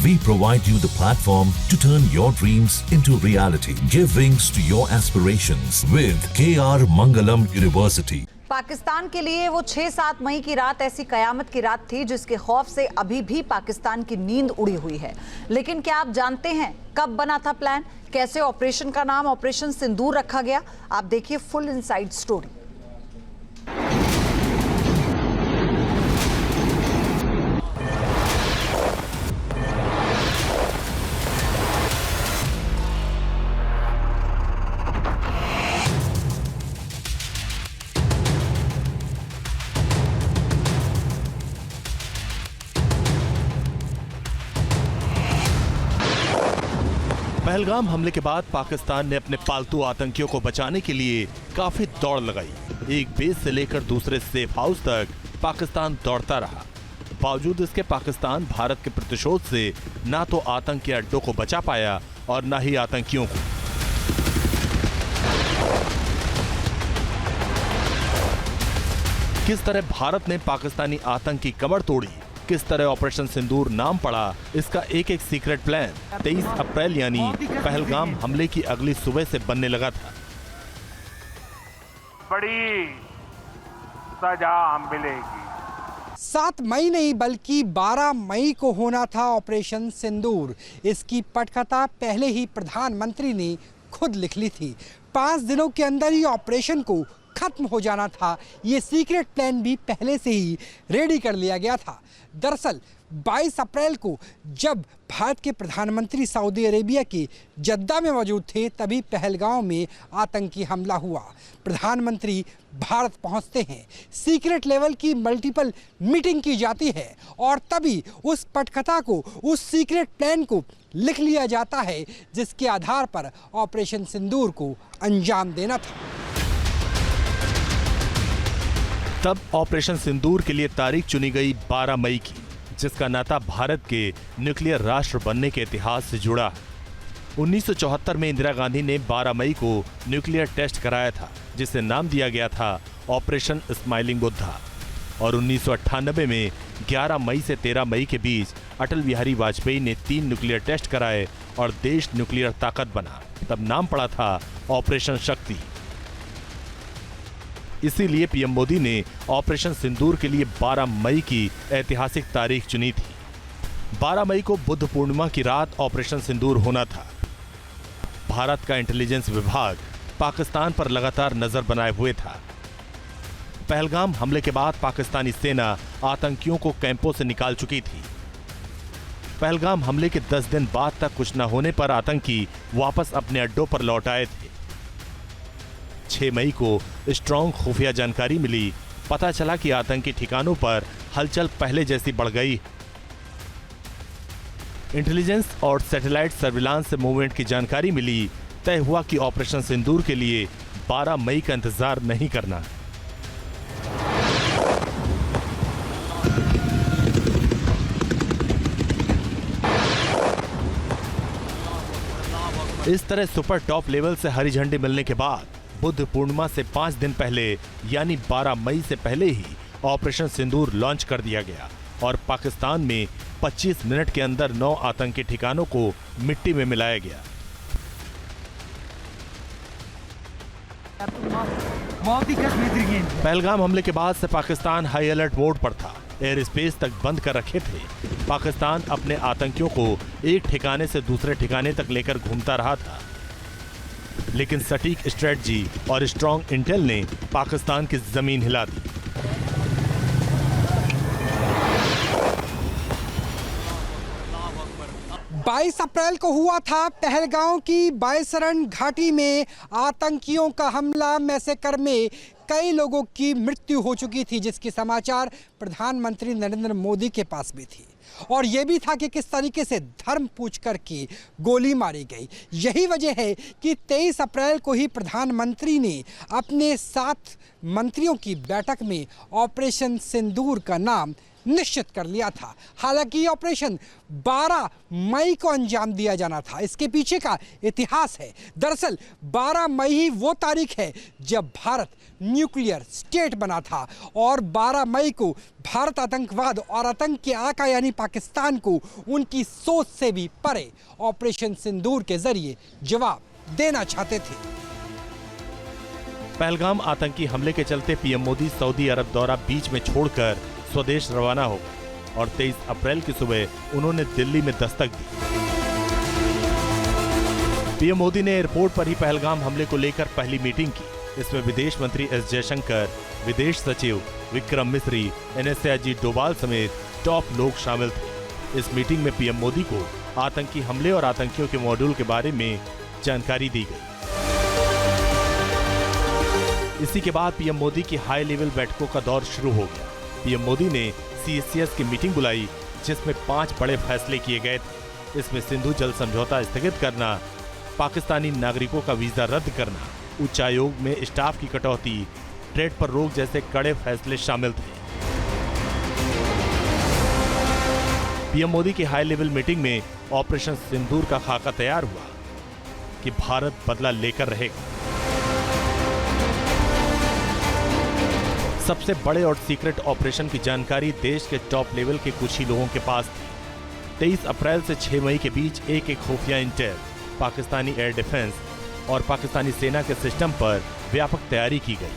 We provide you the platform to turn your dreams into reality. Give wings to your aspirations with KR Mangalam University. Pakistan के लिए वो 6-7 मई की रात ऐसी कयामत की रात थी जिसके खौफ से अभी भी पाकिस्तान की नींद उड़ी हुई है। लेकिन क्या आप जानते हैं कब बना था प्लान, कैसे ऑपरेशन का नाम ऑपरेशन सिंदूर रखा गया? आप देखिए फुल इनसाइड स्टोरी। पहलगाम हमले के बाद पाकिस्तान ने अपने पालतू आतंकियों को बचाने के लिए काफी दौड़ लगाई। एक बेस से लेकर दूसरे सेफ हाउस तक पाकिस्तान दौड़ता रहा। बावजूद इसके पाकिस्तान भारत के प्रतिशोध से ना तो आतंकी अड्डों को बचा पाया और ना ही आतंकियों को। किस तरह भारत ने पाकिस्तानी आतंक की कमर तोड़ी, किस तरह ऑपरेशन सिंदूर नाम पड़ा, इसका एक एक सीक्रेट प्लान 23 अप्रैल यानी पहलगाम हमले की अगली सुबह से बनने लगा था। बड़ी सजा मिलेगी। 7 मई नहीं बल्कि 12 मई को होना था ऑपरेशन सिंदूर। इसकी पटकथा पहले ही प्रधानमंत्री ने खुद लिख ली थी। 5 दिनों के अंदर ही ऑपरेशन को खत्म हो जाना था। ये सीक्रेट प्लान भी पहले से ही रेडी कर लिया गया था। दरअसल 22 अप्रैल को जब भारत के प्रधानमंत्री सऊदी अरेबिया के जद्दा में मौजूद थे तभी पहलगाम में आतंकी हमला हुआ। प्रधानमंत्री भारत पहुंचते हैं, सीक्रेट लेवल की मल्टीपल मीटिंग की जाती है और तभी उस पटकथा को, उस सीक्रेट प्लान को लिख लिया जाता है जिसके आधार पर ऑपरेशन सिंदूर को अंजाम देना था। तब ऑपरेशन सिंदूर के लिए तारीख चुनी गई 12 मई की, जिसका नाता भारत के न्यूक्लियर राष्ट्र बनने के इतिहास से जुड़ा है। 1974 में इंदिरा गांधी ने 12 मई को न्यूक्लियर टेस्ट कराया था, जिसे नाम दिया गया था ऑपरेशन स्माइलिंग बुद्धा। और 1998 में 11 मई से 13 मई के बीच अटल बिहारी वाजपेयी ने 3 न्यूक्लियर टेस्ट कराए और देश न्यूक्लियर ताकत बना। तब नाम पड़ा था ऑपरेशन शक्ति। इसीलिए पीएम मोदी ने ऑपरेशन सिंदूर के लिए 12 मई की ऐतिहासिक तारीख चुनी थी। 12 मई को बुद्ध पूर्णिमा की रात ऑपरेशन सिंदूर होना था। भारत का इंटेलिजेंस विभाग पाकिस्तान पर लगातार नजर बनाए हुए था। पहलगाम हमले के बाद पाकिस्तानी सेना आतंकियों को कैंपों से निकाल चुकी थी। पहलगाम हमले के 10 दिन बाद तक कुछ न होने पर आतंकी वापस अपने अड्डों पर लौट आए थे। 6 मई को स्ट्रॉन्ग खुफिया जानकारी मिली। पता चला कि आतंकी ठिकानों पर हलचल पहले जैसी बढ़ गई। इंटेलिजेंस और सैटेलाइट सर्विलांस से मूवमेंट की जानकारी मिली। तय हुआ कि ऑपरेशन सिंदूर के लिए 12 मई का इंतजार नहीं करना। इस तरह सुपर टॉप लेवल से हरी झंडी मिलने के बाद बुद्ध पूर्णिमा से 5 दिन पहले यानी 12 मई से पहले ही ऑपरेशन सिंदूर लॉन्च कर दिया गया और पाकिस्तान में 25 मिनट के अंदर 9 आतंकी ठिकानों को मिट्टी में मिलाया गया। पहलगाम हमले के बाद से पाकिस्तान हाई अलर्ट मोड पर था। एयर स्पेस तक बंद कर रखे थे। पाकिस्तान अपने आतंकियों को एक ठिकाने से दूसरे ठिकाने तक लेकर घूमता रहा था, लेकिन सटीक स्ट्रेटजी और स्ट्रॉन्ग इंटेल ने पाकिस्तान की जमीन हिला दी। बाईस अप्रैल को हुआ था पहलगाम की बायसरण घाटी में आतंकियों का हमला। मैसेकर में कई लोगों की मृत्यु हो चुकी थी, जिसके समाचार प्रधानमंत्री नरेंद्र मोदी के पास भी थी। और यह भी था कि किस तरीके से धर्म पूछ कर के गोली मारी गई। यही वजह है कि 23 अप्रैल को ही प्रधानमंत्री ने अपने 7 मंत्रियों की बैठक में ऑपरेशन सिंदूर का नाम निश्चित कर लिया था। हालांकि ये ऑपरेशन 12 मई को अंजाम दिया जाना था। इसके पीछे का इतिहास है। दरअसल 12 मई ही वो तारीख है जब भारत न्यूक्लियर स्टेट बना था और 12 मई को भारत आतंकवाद और आतंक के आका यानी पाकिस्तान को उनकी सोच से भी परे ऑपरेशन सिंदूर के जरिए जवाब देना चाहते थे। पहलगाम आतंकी हमले के चलते पीएम मोदी सऊदी अरब दौरा बीच में छोड़कर स्वदेश रवाना हो गए और 23 अप्रैल की सुबह उन्होंने दिल्ली में दस्तक दी। पीएम मोदी ने एयरपोर्ट पर ही पहलगाम हमले को लेकर पहली मीटिंग की। इसमें विदेश मंत्री एस जयशंकर, विदेश सचिव विक्रम मिस्री, एनएसए डोभाल समेत टॉप लोग शामिल थे। इस मीटिंग में पीएम मोदी को आतंकी हमले और आतंकियों के मॉड्यूल के बारे में जानकारी दी गई। इसी के बाद पीएम मोदी की हाई लेवल बैठकों का दौर शुरू हो गया। पीएम मोदी ने सीएससीएस की मीटिंग बुलाई जिसमें 5 बड़े फैसले किए गए थे। इसमें सिंधु जल समझौता स्थगित करना, पाकिस्तानी नागरिकों का वीजा रद्द करना, उच्चायोग में स्टाफ की कटौती, ट्रेड पर रोक जैसे कड़े फैसले शामिल थे। पीएम मोदी की हाई लेवल मीटिंग में ऑपरेशन सिंदूर का खाका तैयार हुआ कि भारत बदला लेकर रहेगा। सबसे बड़े और सीक्रेट ऑपरेशन की जानकारी देश के टॉप लेवल के कुछ ही लोगों के पास थी। 23 अप्रैल से 6 मई के बीच एक खुफिया इंटेल, पाकिस्तानी एयर डिफेंस और पाकिस्तानी सेना के सिस्टम पर व्यापक तैयारी की गई।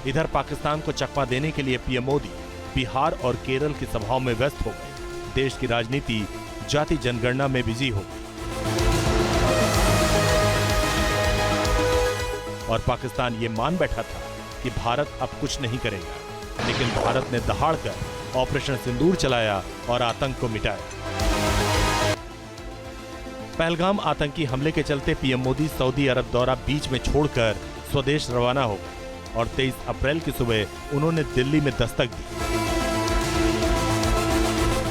इधर पाकिस्तान को चकमा देने के लिए पीएम मोदी बिहार और केरल की सभाओं में व्यस्त हो गए। देश की राजनीति जाति जनगणना में बिजी हो गई और पाकिस्तान ये मान बैठा था कि भारत अब कुछ नहीं करेगा, लेकिन भारत ने दहाड़कर ऑपरेशन सिंदूर चलाया और आतंक को मिटाया। पहलगाम आतंकी हमले के चलते पीएम मोदी सऊदी अरब दौरा बीच में छोड़कर स्वदेश रवाना हो गए और 23 अप्रैल की सुबह उन्होंने दिल्ली में दस्तक दी।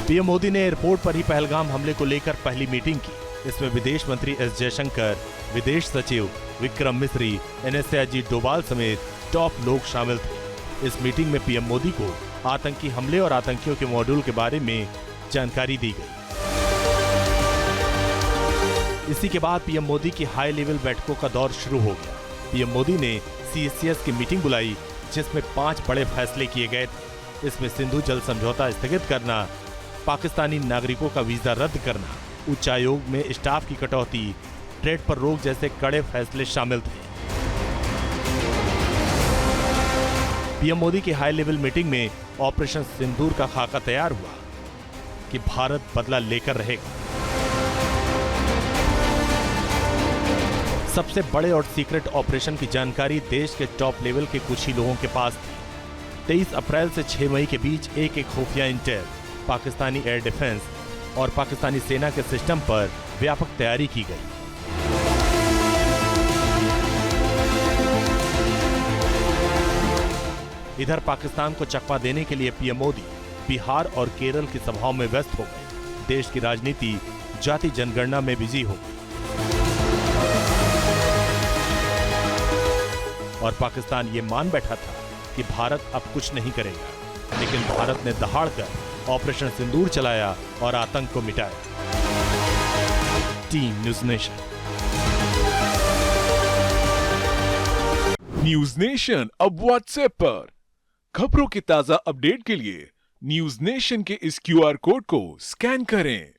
पीएम मोदी ने एयरपोर्ट पर ही पहलगाम हमले को लेकर पहली मीटिंग की। इसमें विदेश मंत्री एस जयशंकर, विदेश सचिव विक्रम मिस्री, एनएसए डोभाल समेत टॉप लोग शामिल थे। इस मीटिंग में पीएम मोदी को आतंकी हमले और आतंकियों के मॉड्यूल के बारे में जानकारी दी गई। इसी के बाद पीएम मोदी की हाई लेवल बैठकों का दौर शुरू हो गया। पीएम मोदी ने सीएससीएस की मीटिंग बुलाई जिसमें 5 बड़े फैसले किए गए थे। इसमें सिंधु जल समझौता स्थगित करना, पाकिस्तानी नागरिकों का वीजा रद्द करना, उच्चायोग में स्टाफ की कटौती, ट्रेड पर रोक जैसे कड़े फैसले शामिल थे। पीएम मोदी की हाई लेवल मीटिंग में ऑपरेशन सिंदूर का खाका तैयार हुआ कि भारत बदला लेकर रहेगा। सबसे बड़े और सीक्रेट ऑपरेशन की जानकारी देश के टॉप लेवल के कुछ ही लोगों के पास थी। 23 अप्रैल से 6 मई के बीच एक खुफिया इंटेल, पाकिस्तानी एयर डिफेंस और पाकिस्तानी सेना के सिस्टम पर व्यापक तैयारी की गई। इधर पाकिस्तान को चकमा देने के लिए पीएम मोदी बिहार और केरल की सभाओं में व्यस्त हो गए। देश की राजनीति जाति जनगणना में बिजी हो गई और पाकिस्तान ये मान बैठा था कि भारत अब कुछ नहीं करेगा, लेकिन भारत ने दहाड़कर ऑपरेशन सिंदूर चलाया और आतंक को मिटाया। Team news nation. News nation अब व्हाट्सएप पर खबरों के ताजा अपडेट के लिए न्यूज़ नेशन के इस क्यूआर कोड को स्कैन करें।